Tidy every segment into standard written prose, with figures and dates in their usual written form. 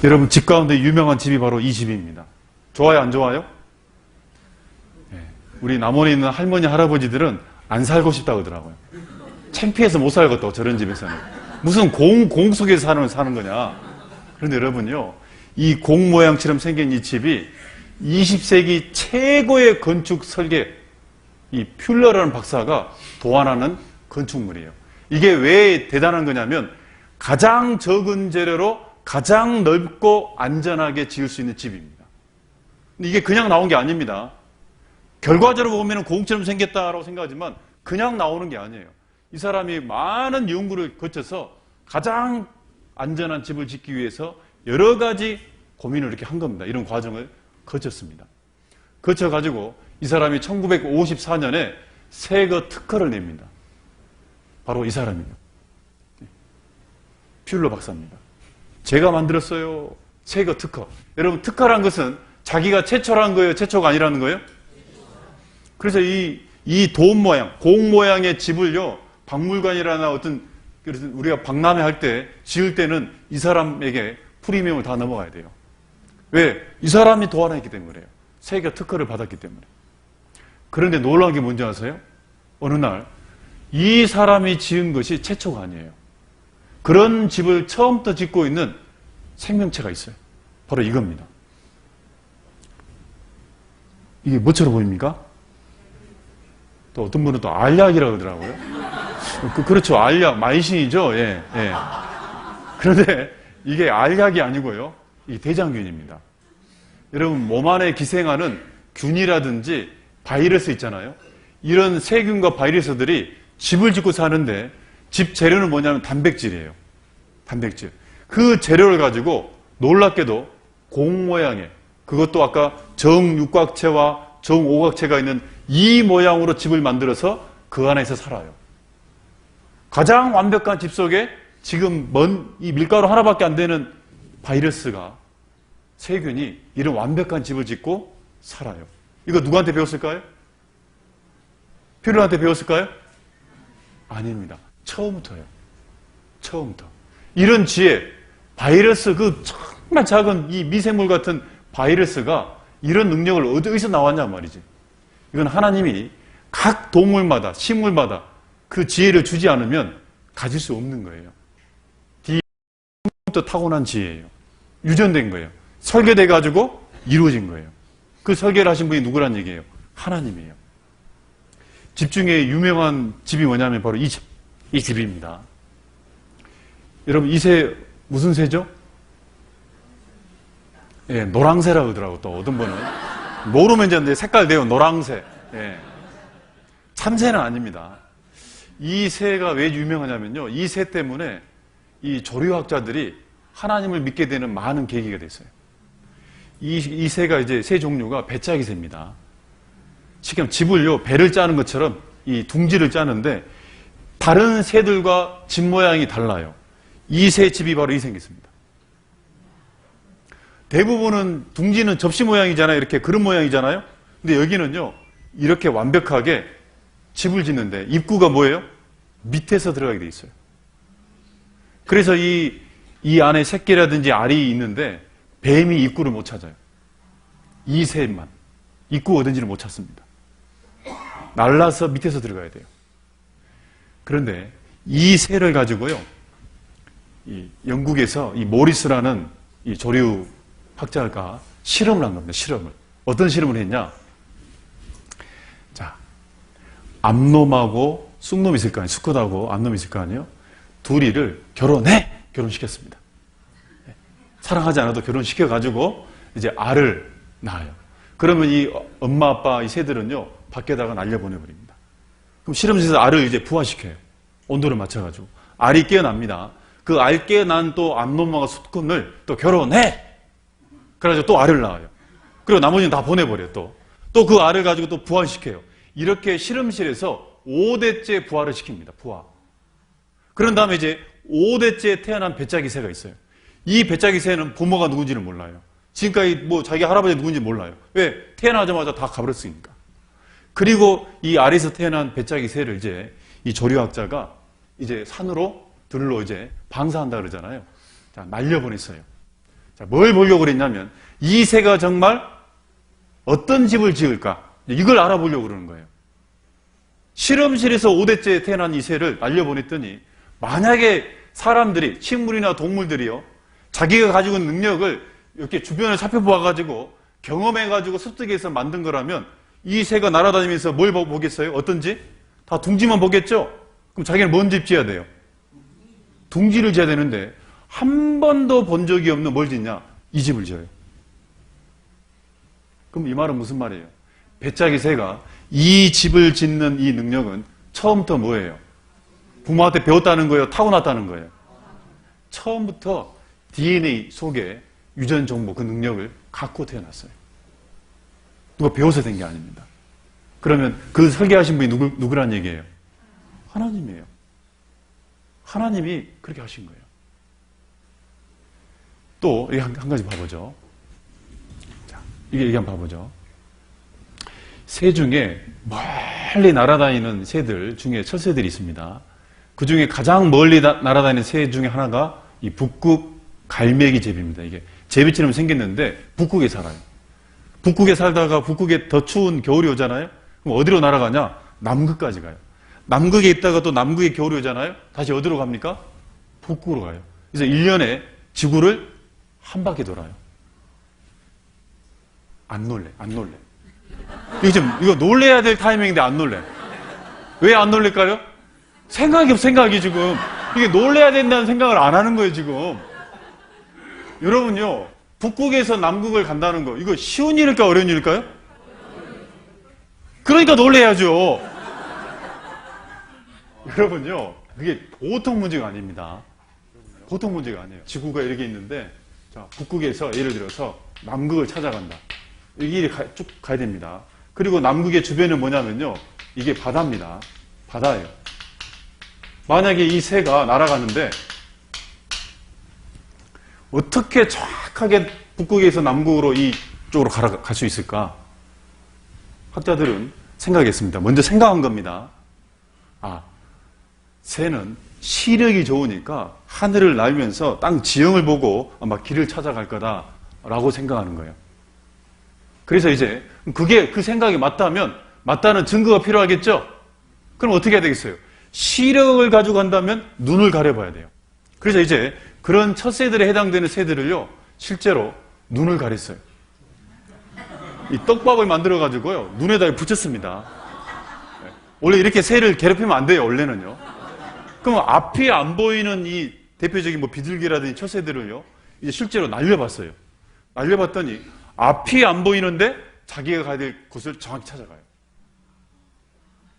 여러분, 집 가운데 유명한 집이 바로 이 집입니다. 좋아요, 안 좋아요? 네. 우리 남원에 있는 할머니, 할아버지들은 안 살고 싶다고 하더라고요. 창피해서 못 살겠다고, 저런 집에서는. 무슨 공 속에서 사는 거냐. 그런데 여러분요, 이 공 모양처럼 생긴 이 집이 20세기 최고의 건축 설계, 이 퓰러라는 박사가 도안하는 건축물이에요. 이게 왜 대단한 거냐면, 가장 적은 재료로 가장 넓고 안전하게 지을 수 있는 집입니다. 근데 이게 그냥 나온 게 아닙니다. 결과적으로 보면 공처럼 생겼다라고 생각하지만 그냥 나오는 게 아니에요. 이 사람이 많은 연구를 거쳐서 가장 안전한 집을 짓기 위해서 여러 가지 고민을 이렇게 한 겁니다. 이런 과정을 거쳤습니다. 거쳐가지고 이 사람이 1954년에 세거 특허를 냅니다. 바로 이 사람이에요. 퓰러 박사입니다. 제가 만들었어요. 세거 특허. 여러분, 특허란 것은 자기가 최초로 한 거예요? 최초가 아니라는 거예요? 그래서 이 돔 모양, 공 모양의 집을요, 박물관이라나 어떤, 그래서 우리가 박람회 할 때, 지을 때는 이 사람에게 프리미엄을 다 넘어가야 돼요. 왜? 이 사람이 도안했기 때문에 그래요. 세계 특허를 받았기 때문에. 그런데 놀라운 게 뭔지 아세요? 어느 날, 이 사람이 지은 것이 최초가 아니에요. 그런 집을 처음부터 짓고 있는 생명체가 있어요. 바로 이겁니다. 이게 뭐처럼 보입니까? 또 어떤 분은 또 알약이라고 하더라고요. 그렇죠. 알약, 마이신이죠. 예, 예. 그런데 이게 알약이 아니고요. 이게 대장균입니다. 여러분, 몸 안에 기생하는 균이라든지 바이러스 있잖아요. 이런 세균과 바이러스들이 집을 짓고 사는데 집 재료는 뭐냐면 단백질이에요. 단백질. 그 재료를 가지고 놀랍게도 공 모양의, 그것도 아까 정육각체와 정오각체가 있는 이 모양으로 집을 만들어서 그 안에서 살아요. 가장 완벽한 집 속에 지금 이 밀가루 하나밖에 안 되는 바이러스가, 세균이 이런 완벽한 집을 짓고 살아요. 이거 누구한테 배웠을까요? 퓰러한테 배웠을까요? 아닙니다. 처음부터요. 처음부터. 이런 지혜, 바이러스, 그 정말 작은 이 미생물 같은 바이러스가 이런 능력을 어디서 나왔냐 말이지. 이건 하나님이 각 동물마다, 식물마다 그 지혜를 주지 않으면 가질 수 없는 거예요. 처음부터 타고난 지혜예요. 유전된 거예요. 설계돼가지고 이루어진 거예요. 그 설계를 하신 분이 누구란 얘기예요? 하나님이에요. 집 중에 유명한 집이 뭐냐면 바로 이 집입니다. 여러분, 이 새 무슨 새죠? 예, 노랑새라고 하더라고. 또 어떤 분은 모르면 이제 색깔 돼요. 노랑새. 예. 참새는 아닙니다. 이 새가 왜 유명하냐면요, 이 새 때문에 이 조류학자들이 하나님을 믿게 되는 많은 계기가 됐어요. 이 새가 이제 새 종류가 배짜기 새입니다. 지금 집을요, 배를 짜는 것처럼 이 둥지를 짜는데 다른 새들과 집 모양이 달라요. 이 새 집이 바로 이 생겼습니다. 대부분은 둥지는 접시 모양이잖아요. 이렇게 그릇 모양이잖아요. 근데 여기는요, 이렇게 완벽하게 집을 짓는데 입구가 뭐예요? 밑에서 들어가게 돼 있어요. 그래서 이 안에 새끼라든지 알이 있는데 뱀이 입구를 못 찾아요. 이 새만. 입구 어딘지를 못 찾습니다. 날라서 밑에서 들어가야 돼요. 그런데 이 새를 가지고요, 이 영국에서 이 모리스라는 이 조류 학자가 실험을 한 겁니다. 실험을. 어떤 실험을 했냐? 자, 암놈하고 쑥놈이 있을 거 아니에요. 수컷하고 암놈이 있을 거 아니에요. 둘이를 결혼시켰습니다. 사랑하지 않아도 결혼시켜가지고 이제 알을 낳아요. 그러면 이 엄마, 아빠, 이 새들은요, 밖에다가 날려보내버립니다. 그럼 실험실에서 알을 이제 부화시켜요. 온도를 맞춰가지고. 알이 깨어납니다. 그 알 깨어난 또 암놈과 수컷을 또 결혼해! 그래가지고 또 알을 낳아요. 그리고 나머지는 다 보내버려요, 또. 또 그 알을 가지고 또 부화시켜요. 이렇게 실험실에서 5대째 부화를 시킵니다, 부화. 그런 다음에 이제 5대째 태어난 배짜기 새가 있어요. 이 배짜기 새는 부모가 누군지는 몰라요. 지금까지 뭐 자기 할아버지 누군지 몰라요. 왜? 태어나자마자 다 가버렸으니까. 그리고 이 알에서 태어난 배짜기 새를 이제 이 조류학자가 이제 산으로 들로 이제 방사한다 그러잖아요. 자, 날려보냈어요. 자, 뭘 보려고 그랬냐면 이 새가 정말 어떤 집을 지을까? 이걸 알아보려고 그러는 거예요. 실험실에서 5대째 태어난 이 새를 날려보냈더니 만약에 사람들이, 식물이나 동물들이요, 자기가 가지고 있는 능력을 이렇게 주변을 살펴보아가지고 경험해가지고 습득해서 만든 거라면 이 새가 날아다니면서 뭘 보겠어요? 어떤지? 다 둥지만 보겠죠? 그럼 자기는 뭔 집 지어야 돼요? 둥지를 지어야 되는데 한 번도 본 적이 없는 뭘 짓냐? 이 집을 지어요. 그럼 이 말은 무슨 말이에요? 배짜기 새가 이 집을 짓는 이 능력은 처음부터 뭐예요? 부모한테 배웠다는 거예요? 타고났다는 거예요? 처음부터 DNA 속에 유전 정보, 그 능력을 갖고 태어났어요. 누가 배워서 된 게 아닙니다. 그러면 그 설계하신 분이 누구란 얘기예요? 하나님이에요. 하나님이 그렇게 하신 거예요. 또, 이게 한 가지 봐보죠. 자, 이게 한번 봐보죠. 새 중에 멀리 날아다니는 새들 중에 철새들이 있습니다. 그 중에 가장 멀리 날아다니는 새 중에 하나가 이 북극 갈매기 제비입니다. 이게 제비처럼 생겼는데 북극에 살아요. 북극에 살다가 북극에 더 추운 겨울이 오잖아요. 그럼 어디로 날아가냐? 남극까지 가요. 남극에 있다가 또 남극에 겨울이 오잖아요. 다시 어디로 갑니까? 북극으로 가요. 그래서 1년에 지구를 한 바퀴 돌아요. 안 놀래. 이거 놀래야 될 타이밍인데 안 놀래. 왜 안 놀릴까요? 생각이 지금. 이게 놀래야 된다는 생각을 안 하는 거예요, 지금. 여러분요, 북극에서 남극을 간다는 거, 이거 쉬운 일일까, 어려운 일일까요? 그러니까 놀래야죠. 여러분요, 그게 보통 문제가 아닙니다. 보통 문제가 아니에요. 지구가 이렇게 있는데, 자, 북극에서 예를 들어서 남극을 찾아간다. 이 길이 쭉 가야 됩니다. 그리고 남극의 주변은 뭐냐면요, 이게 바다입니다. 바다예요. 만약에 이 새가 날아가는데 어떻게 정확하게 북극에서 남극으로 이쪽으로 갈 수 있을까? 학자들은 생각했습니다. 먼저 생각한 겁니다. 새는 시력이 좋으니까 하늘을 날면서 땅 지형을 보고 아마 길을 찾아갈 거다라고 생각하는 거예요. 그래서 이제 그게 그 생각이 맞다는 증거가 필요하겠죠? 그럼 어떻게 해야 되겠어요? 시력을 가지고 간다면 눈을 가려봐야 돼요. 그래서 이제 그런 첫새들에 해당되는 새들을요, 실제로 눈을 가렸어요. 이 떡밥을 만들어가지고요, 눈에다 붙였습니다. 원래 이렇게 새를 괴롭히면 안 돼요, 원래는요. 그럼 앞이 안 보이는 이 대표적인 비둘기라든지 첫새들을요, 이제 실제로 날려봤어요. 날려봤더니 앞이 안 보이는데 자기가 가야 될 곳을 정확히 찾아가요.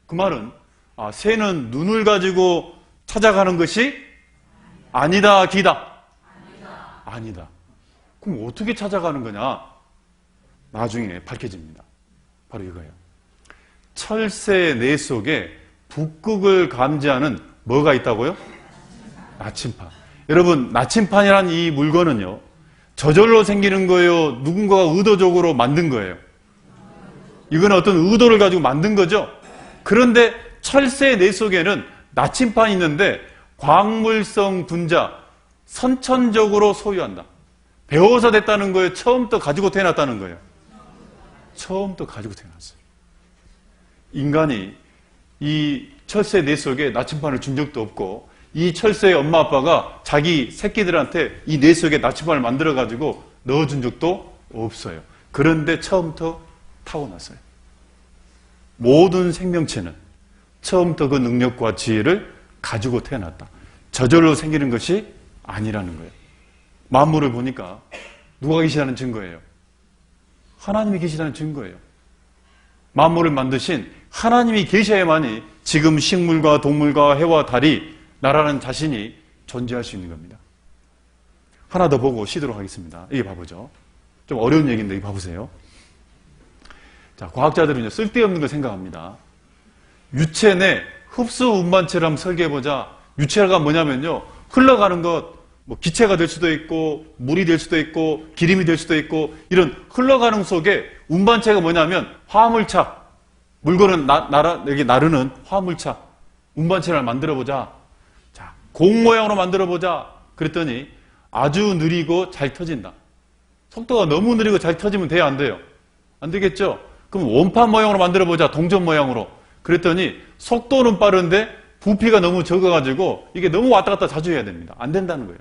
그 말은 새는 눈을 가지고 찾아가는 것이 아니다, 기다? 아니다. 그럼 어떻게 찾아가는 거냐? 나중에 밝혀집니다. 바로 이거예요. 철새 뇌 속에 북극을 감지하는 뭐가 있다고요? 나침판. 여러분, 나침판이란 이 물건은요, 저절로 생기는 거예요? 누군가가 의도적으로 만든 거예요? 이건 어떤 의도를 가지고 만든 거죠? 그런데 철새 뇌 속에는 나침판이 있는데 광물성 분자, 선천적으로 소유한다. 배워서 됐다는 거예요? 처음부터 가지고 태어났다는 거예요? 처음부터 가지고 태어났어요. 인간이 이 철새 뇌 속에 나침판을 준 적도 없고, 이 철새의 엄마 아빠가 자기 새끼들한테 이 뇌 속에 나침판을 만들어가지고 넣어준 적도 없어요. 그런데 처음부터 타고났어요. 모든 생명체는 처음부터 그 능력과 지혜를 가지고 태어났다. 저절로 생기는 것이 아니라는 거예요. 만물을 보니까 누가 계시다는 증거예요? 하나님이 계시다는 증거예요. 만물을 만드신 하나님이 계셔야만이 지금 식물과 동물과 해와 달이 나라는 자신이 존재할 수 있는 겁니다. 하나 더 보고 쉬도록 하겠습니다. 이게 봐보죠. 좀 어려운 얘기인데 이거 봐보세요. 자, 과학자들은 쓸데없는 걸 생각합니다. 유체 내 흡수 운반체를 한번 설계해보자. 유체가 뭐냐면요, 흘러가는 것, 기체가 될 수도 있고 물이 될 수도 있고 기름이 될 수도 있고, 이런 흘러가는 속에 운반체가 뭐냐면 화물차, 물건을 여기 나르는 화물차 운반체를 만들어보자. 자, 공 모양으로 만들어보자. 그랬더니 아주 느리고 잘 터진다. 속도가 너무 느리고 잘 터지면 돼요, 안 돼요? 안 되겠죠? 그럼 원판 모양으로 만들어보자, 동전 모양으로. 그랬더니 속도는 빠른데 부피가 너무 적어가지고 이게 너무 왔다 갔다 자주 해야 됩니다. 안 된다는 거예요.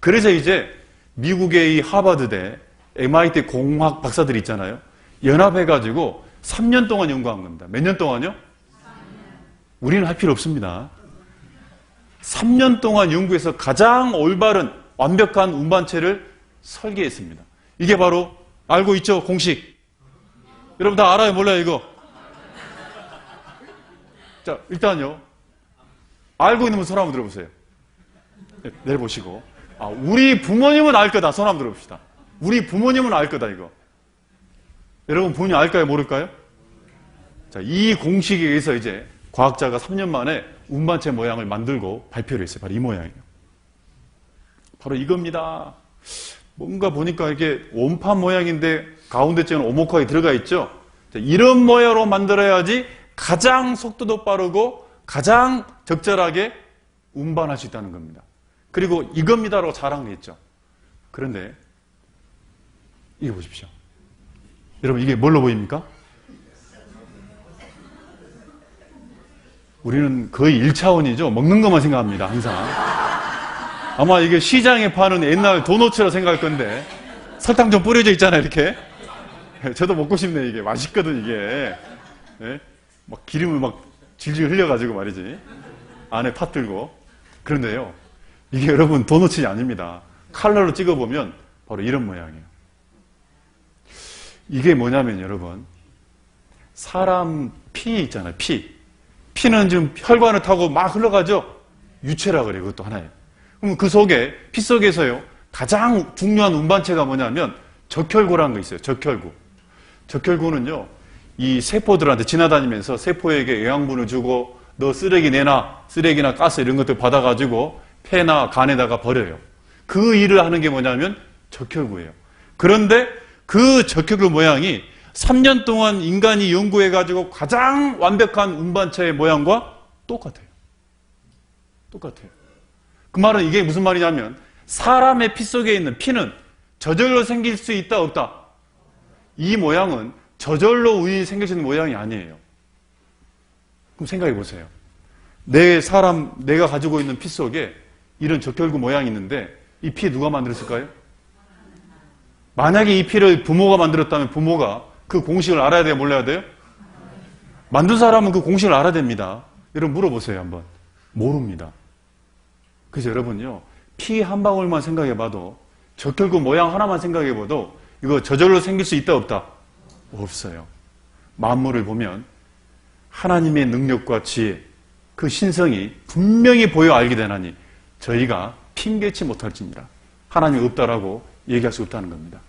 그래서 이제 미국의 이 하버드대, MIT 공학 박사들이 있잖아요. 연합해가지고 3년 동안 연구한 겁니다. 몇 년 동안요? 우리는 할 필요 없습니다. 3년 동안 연구해서 가장 올바른 완벽한 운반체를 설계했습니다. 이게 바로 알고 있죠? 공식. 여러분 다 알아요? 몰라요? 이거? 자, 일단요. 알고 있는 분 손 한번 들어보세요. 내려보시고. 아, 우리 부모님은 알 거다. 손 한번 들어봅시다. 우리 부모님은 알 거다, 이거. 여러분 부모님 알까요? 모를까요? 자, 이 공식에 의해서 이제 과학자가 3년 만에 운반체 모양을 만들고 발표를 했어요. 바로 이 모양이에요. 바로 이겁니다. 뭔가 보니까 이게 원판 모양인데 가운데 쪽에는 오목하게 들어가 있죠. 자, 이런 모양으로 만들어야지 가장 속도도 빠르고 가장 적절하게 운반할 수 있다는 겁니다. 그리고 이겁니다라고 자랑했죠. 그런데 이거 보십시오. 여러분 이게 뭘로 보입니까? 우리는 거의 1차원이죠. 먹는 것만 생각합니다. 항상. 아마 이게 시장에 파는 옛날 도너츠라 생각할 건데 설탕 좀 뿌려져 있잖아요. 이렇게. 저도 먹고 싶네. 이게 맛있거든 이게. 네? 막 기름을 막 질질 흘려가지고 말이지. 안에 팥 들고. 그런데요. 이게 여러분 도너츠이 아닙니다. 칼라로 찍어보면 바로 이런 모양이에요. 이게 뭐냐면 여러분 사람 피 있잖아요. 피는 지금 혈관을 타고 막 흘러가죠. 유체라 그래요. 그것도 하나예요. 그럼 그 속에 피 속에서요 가장 중요한 운반체가 뭐냐면 적혈구라는 거 있어요. 적혈구는요 이 세포들한테 지나다니면서 세포에게 영양분을 주고 너 쓰레기 내놔, 쓰레기나 가스 이런 것들 받아가지고 폐나 간에다가 버려요. 그 일을 하는 게 뭐냐면 적혈구예요. 그런데 그 적혈구 모양이 3년 동안 인간이 연구해가지고 가장 완벽한 운반체의 모양과 똑같아요. 그 말은 이게 무슨 말이냐면 사람의 피 속에 있는 피는 저절로 생길 수 있다 없다? 이 모양은 저절로 우연히 생길 수 있는 모양이 아니에요. 그럼 생각해 보세요. 내가 가지고 있는 피 속에 이런 적혈구 모양이 있는데 이 피 누가 만들었을까요? 만약에 이 피를 부모가 만들었다면 부모가 그 공식을 알아야 돼요? 몰라야 돼요? 만든 사람은 그 공식을 알아야 됩니다. 여러분 물어보세요 한번. 모릅니다. 그래서 여러분요 피 한 방울만 생각해봐도 적혈구 모양 하나만 생각해봐도 이거 저절로 생길 수 있다 없다? 없어요. 만물을 보면 하나님의 능력과 지혜 그 신성이 분명히 보여 알게 되나니 저희가 핑계치 못할지니라. 하나님이 없다라고 얘기할 수 없다는 겁니다.